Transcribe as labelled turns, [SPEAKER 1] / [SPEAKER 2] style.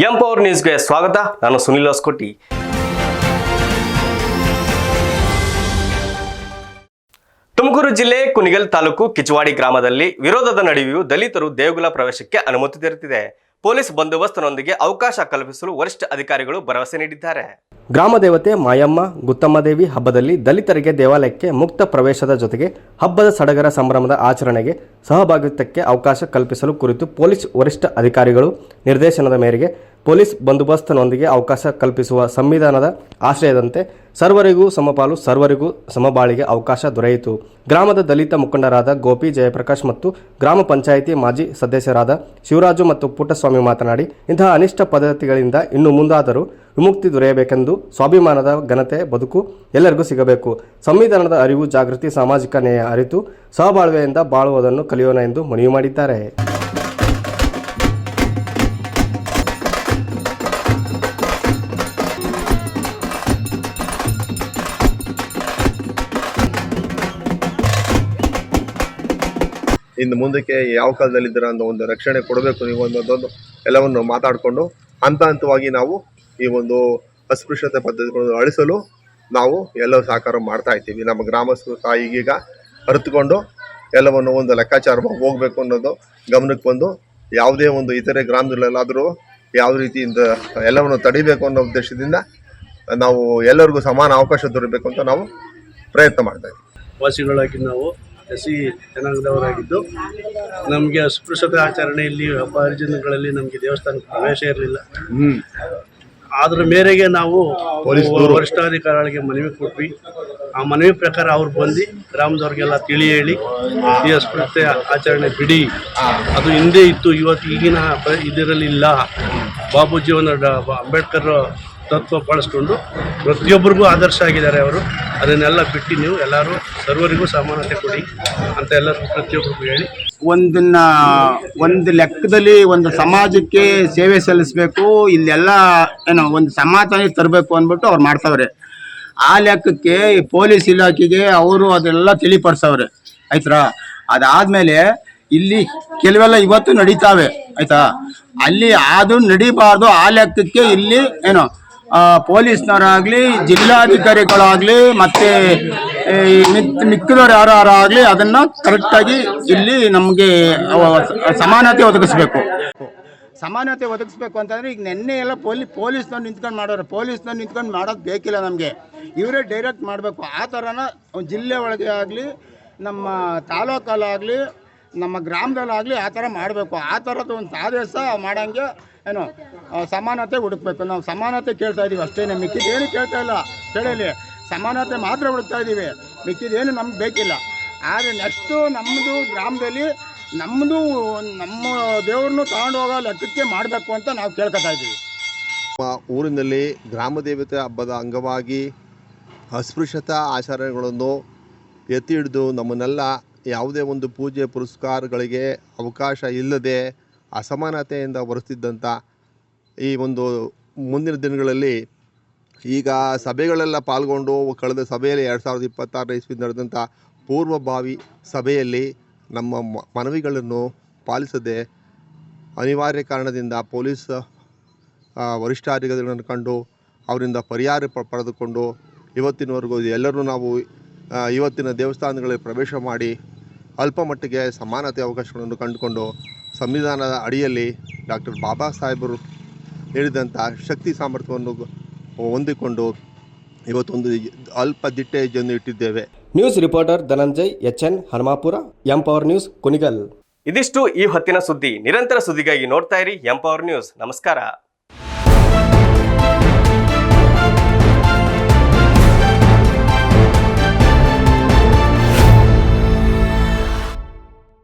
[SPEAKER 1] Empower ನ್ಯೂಸ್ಗೆ ಸ್ವಾಗತ. ನಾನು ಸುನಿಲ್ ಹೊಸಕೋಟಿ. ತುಮಕೂರು ಜಿಲ್ಲೆ ಕುಣಿಗಲ್ ತಾಲೂಕು ಕಿಚವಾಡಿ ಗ್ರಾಮದಲ್ಲಿ ವಿರೋಧದ ನಡುವೆಯೂ ದಲಿತರು ದೇಗುಲ ಪ್ರವೇಶಕ್ಕೆ ಅನುಮತಿ ದೊರೆತಿದೆ. ಪೊಲೀಸ್ ಬಂದೋಬಸ್ತ್ನೊಂದಿಗೆ ಅವಕಾಶ ಕಲ್ಪಿಸಲು ವರಿಷ್ಠ ಅಧಿಕಾರಿಗಳು ಭರವಸೆ ನೀಡಿದ್ದಾರೆ. ಗ್ರಾಮ ದೇವತೆ ಮಾಯಮ್ಮ ಗುತ್ತಮ್ಮದೇವಿ ಹಬ್ಬದಲ್ಲಿ ದಲಿತರಿಗೆ ದೇವಾಲಯಕ್ಕೆ ಮುಕ್ತ ಪ್ರವೇಶದ ಜೊತೆಗೆ ಹಬ್ಬದ ಸಡಗರ ಸಂಭ್ರಮದ ಆಚರಣೆಗೆ ಸಹಭಾಗಿತ್ವಕ್ಕೆ ಅವಕಾಶ ಕಲ್ಪಿಸಲು ಕುರಿತು ಪೊಲೀಸ್ ವರಿಷ್ಠ ಅಧಿಕಾರಿಗಳು ನಿರ್ದೇಶನದ ಮೇರೆಗೆ ಪೊಲೀಸ್ ಬಂದೋಬಸ್ತ್ನೊಂದಿಗೆ ಅವಕಾಶ ಕಲ್ಪಿಸುವ ಸಂವಿಧಾನದ ಆಶ್ರಯದಂತೆ ಸರ್ವರಿಗೂ ಸಮಪಾಲು ಸರ್ವರಿಗೂ ಸಮಬಾಳಿಗೆ ಅವಕಾಶ ದೊರೆಯಿತು. ಗ್ರಾಮದ ದಲಿತ ಮುಖಂಡರಾದ ಗೋಪಿ ಜಯಪ್ರಕಾಶ್ ಮತ್ತು ಗ್ರಾಮ ಪಂಚಾಯಿತಿ ಮಾಜಿ ಸದಸ್ಯರಾದ ಶಿವರಾಜು ಮತ್ತು ಪುಟ್ಟಸ್ವಾಮಿ ಮಾತನಾಡಿ, ಇಂತಹ ಅನಿಷ್ಟ ಪದ್ಧತಿಗಳಿಂದ ಇನ್ನು ಮುಂದಾದರೂ ವಿಮುಕ್ತಿ ದೊರೆಯಬೇಕೆಂದು ಸ್ವಾಭಿಮಾನದ ಘನತೆ ಬದುಕು ಎಲ್ಲರಿಗೂ ಸಿಗಬೇಕು. ಸಂವಿಧಾನದ ಅರಿವು, ಜಾಗೃತಿ, ಸಾಮಾಜಿಕ ನ್ಯಾಯ ಅರಿತು ಸಹಬಾಳ್ವೆಯಿಂದ ಬಾಳುವುದನ್ನು ಕಲಿಯೋಣ ಎಂದು ಮನವಿ ಮಾಡಿದ್ದಾರೆ.
[SPEAKER 2] ಇನ್ನು ಮುಂದಕ್ಕೆ ಯಾವ ಕಾಲದಲ್ಲಿದ್ದೀರ ಅನ್ನೋ ಒಂದು ರಕ್ಷಣೆ ಕೊಡಬೇಕು ನೀವು ಅನ್ನೋದೊಂದು ಎಲ್ಲವನ್ನು ಮಾತಾಡಿಕೊಂಡು ಹಂತ ಹಂತವಾಗಿ ನಾವು ಈ ಒಂದು ಅಸ್ಪೃಶ್ಯತೆ ಪದ್ಧತಿಗಳನ್ನು ಅಳಿಸಲು ನಾವು ಎಲ್ಲವೂ ಸಹಕಾರ ಮಾಡ್ತಾ ಇದ್ದೀವಿ. ನಮ್ಮ ಗ್ರಾಮಸ್ಥರು ಸಹ ಈಗೀಗ ಅರಿತುಕೊಂಡು ಎಲ್ಲವನ್ನು ಒಂದು ಲೆಕ್ಕಾಚಾರ ಹೋಗಬೇಕು ಅನ್ನೋದು ಗಮನಕ್ಕೆ ಬಂದು ಯಾವುದೇ ಒಂದು ಇತರೆ ಗ್ರಾಮದಲ್ಲೆಲ್ಲಾದರೂ ಯಾವ ರೀತಿಯಿಂದ ಎಲ್ಲವನ್ನು ತಡಿಬೇಕು ಅನ್ನೋ ಉದ್ದೇಶದಿಂದ ನಾವು ಎಲ್ಲರಿಗೂ ಸಮಾನ ಅವಕಾಶ ದೊರಕಬೇಕು ಅಂತ ನಾವು ಪ್ರಯತ್ನ ಮಾಡ್ತಾ ಇದ್ದೀವಿ.
[SPEAKER 3] ವಾಸಿಗಳಾಗಿ ನಾವು ಎಸ್.ಸಿ. ಜನಾಂಗದವರಾಗಿದ್ದು ನಮಗೆ ಅಸ್ಪೃಶ್ಯತೆ ಆಚರಣೆಯಲ್ಲಿ ಹಬ್ಬ ಹರಿದಿನಗಳಲ್ಲಿ ನಮಗೆ ದೇವಸ್ಥಾನಕ್ಕೆ ಪ್ರವೇಶ ಇರಲಿಲ್ಲ. ಅದರ ಮೇರೆಗೆ ನಾವು ವರಿಷ್ಠಾಧಿಕಾರಿಗಳಿಗೆ ಮನವಿ ಕೊಟ್ವಿ. ಆ ಮನವಿ ಪ್ರಕಾರ ಅವ್ರು ಬಂದು ಗ್ರಾಮದವ್ರಿಗೆಲ್ಲ ತಿಳಿ ಹೇಳಿ ಈ ಅಸ್ಪೃಶ್ಯತೆ ಆಚರಣೆ ಬಿಡಿ, ಅದು ಹಿಂದೆ ಇತ್ತು, ಇವತ್ತು ಈಗಿನ ಇದರಲ್ಲಿ ಇಲ್ಲ. ಬಾಬೂಜಿಯವರ ಅಂಬೇಡ್ಕರ್ ತತ್ವ ಬಳಸ್ಕೊಂಡು ಪ್ರತಿಯೊಬ್ಬರಿಗೂ ಆದರ್ಶ ಆಗಿದ್ದಾರೆ ಅವರು. ಅದನ್ನೆಲ್ಲ ಬಿಟ್ಟು ನೀವು ಎಲ್ಲರೂ ಸರ್ವರಿಗೂ ಸಮಾನತೆ ಕೊಡಿ ಅಂತ ಎಲ್ಲರಿಗೂ ಪ್ರತಿಯೊಬ್ಬರಿಗೂ ಹೇಳಿ
[SPEAKER 4] ಒಂದು ಲೆಕ್ಕದಲ್ಲಿ ಒಂದು ಸಮಾಜಕ್ಕೆ ಸೇವೆ ಸಲ್ಲಿಸಬೇಕು, ಇಲ್ಲೆಲ್ಲ ಏನೋ ಒಂದು ಸಮಾಧಾನ ತರಬೇಕು ಅಂದ್ಬಿಟ್ಟು ಅವ್ರು ಮಾಡ್ತಾವ್ರೆ. ಆ ಲೆಕ್ಕಕ್ಕೆ ಪೊಲೀಸ್ ಇಲಾಖೆಗೆ ಅವರು ಅದೆಲ್ಲ ತಿಳಿಪಡಿಸವ್ರೆ, ಆಯ್ತಾ. ಅದಾದಮೇಲೆ ಇಲ್ಲಿ ಕೆಲವೆಲ್ಲ ಇವತ್ತು ನಡೀತಾವೆ, ಆಯ್ತಾ. ಅಲ್ಲಿ ಅದು ನಡಿಬಾರ್ದು. ಆ ಲೆಕ್ಕಕ್ಕೆ ಇಲ್ಲಿ ಏನೋ ಪೊಲೀಸ್ನವರಾಗಲಿ, ಜಿಲ್ಲಾಧಿಕಾರಿಗಳಾಗಲಿ, ಮತ್ತು ಮಿಕ್ಕಿದವ್ರು ಯಾರಾಗಲಿ ಅದನ್ನು ಕರೆಕ್ಟಾಗಿ ಇಲ್ಲಿ ನಮಗೆ ಸಮಾನತೆ ಒದಗಿಸ್ಬೇಕು. ಸಮಾನತೆ ಒದಗಿಸ್ಬೇಕು ಅಂತಂದರೆ ಈಗ ನೆನ್ನೆ ಎಲ್ಲ ಪೊಲೀಸ್ನವ್ರು ನಿಂತ್ಕೊಂಡು ಮಾಡೋರು. ಪೊಲೀಸ್ನವ್ರು ನಿಂತ್ಕೊಂಡು ಮಾಡೋದು ಬೇಕಿಲ್ಲ ನಮಗೆ, ಇವರೇ ಡೈರೆಕ್ಟ್ ಮಾಡಬೇಕು. ಆ ಥರನ ಜಿಲ್ಲೆ ಒಳಗೆ ಆಗಲಿ, ನಮ್ಮ ತಾಲೂಕಲ್ಲಾಗಲಿ, ನಮ್ಮ ಗ್ರಾಮದಲ್ಲಾಗಲಿ ಆ ಥರ ಮಾಡಬೇಕು. ಆ ಥರದ್ದು ಒಂದು ಆದೇಶ ಮಾಡೋಂಗೆ ಏನೋ ಸಮಾನತೆ ಹುಡುಕ್ಬೇಕು. ನಾವು ಸಮಾನತೆ ಕೇಳ್ತಾ ಇದ್ದೀವಿ ಅಷ್ಟೇ, ಮಿಕ್ಕಿದೇನು ಕೇಳ್ತಾ ಇಲ್ಲ. ಕೇಳಲಿ, ಸಮಾನತೆ ಮಾತ್ರ ಹುಡುಕ್ತಾ ಇದ್ದೀವಿ, ಮಿಕ್ಕಿದೇನು ನಮ್ಗೆ ಬೇಕಿಲ್ಲ. ಆದರೆ ನೆಕ್ಸ್ಟು ನಮ್ಮದು ಗ್ರಾಮದಲ್ಲಿ ನಮ್ಮ ದೇವ್ರನ್ನೂ ತಗೊಂಡು ಹೋಗೋ ಲೆಕ್ಕಕ್ಕೆ ಮಾಡಬೇಕು ಅಂತ ನಾವು ಕೇಳ್ಕೊತಾ ಇದ್ದೀವಿ.
[SPEAKER 2] ಊರಿನಲ್ಲಿ ಗ್ರಾಮ ದೇವತೆ ಹಬ್ಬದ ಅಂಗವಾಗಿ ಅಸ್ಪೃಶ್ಯತಾ ಆಚರಣೆಗಳನ್ನು ಎತ್ತಿ ಹಿಡಿದು ನಮ್ಮನ್ನೆಲ್ಲ ಯಾವುದೇ ಒಂದು ಪೂಜೆ ಪುರಸ್ಕಾರಗಳಿಗೆ ಅವಕಾಶ ಇಲ್ಲದೆ ಅಸಮಾನತೆಯಿಂದ ಹೊರತಿದ್ದಂಥ ಈ ಒಂದು ಮುಂದಿನ ದಿನಗಳಲ್ಲಿ ಈಗ ಸಭೆಗಳೆಲ್ಲ ಪಾಲ್ಗೊಂಡು ಕಳೆದ ಸಭೆಯಲ್ಲಿ 2026 ಇಸ್ವಿ ನಡೆದಂಥ ಪೂರ್ವಭಾವಿ ಸಭೆಯಲ್ಲಿ ನಮ್ಮ ಮನವಿಗಳನ್ನು ಪಾಲಿಸದೆ ಅನಿವಾರ್ಯ ಕಾರಣದಿಂದ ಪೊಲೀಸ್ ವರಿಷ್ಠಾಧಿಕಾರಿಗಳನ್ನು ಕಂಡು ಅವರಿಂದ ಪರಿಹಾರ ಪಡೆದುಕೊಂಡು ಇವತ್ತಿನವರೆಗೂ ಎಲ್ಲರೂ ನಾವು ಇವತ್ತಿನ ದೇವಸ್ಥಾನಗಳಲ್ಲಿ ಪ್ರವೇಶ ಮಾಡಿ ಅಲ್ಪ ಮಟ್ಟಿಗೆ ಸಮಾನತೆ ಅವಕಾಶಗಳನ್ನು ಕಂಡುಕೊಂಡು ಸಂವಿಧಾನದ ಅಡಿಯಲ್ಲಿ ಡಾಕ್ಟರ್ ಬಾಬಾ ಸಾಹೇಬರು ಹೇಳಿದಂಥ ಶಕ್ತಿ ಸಾಮರ್ಥ್ಯವನ್ನು ಹೊಂದಿಕೊಂಡು ಇವತ್ತೊಂದು ಅಲ್ಪ ದಿಟ್ಟೆ ಹೆಜ್ಜೆಯನ್ನು ಇಟ್ಟಿದ್ದೇವೆ.
[SPEAKER 1] News reporter Dhananjay HN. Hanumapura, empower news, Kunigal. ಇದಿಷ್ಟು ಈ ಹೊತ್ತಿನ ಸುದ್ದಿ. ನಿರಂತರ ಸುದ್ದಿಗಾಗಿ ನೋಡ್ತಾ ಇರಿ ಎಂಪವರ್ ನ್ಯೂಸ್. ನಮಸ್ಕಾರ.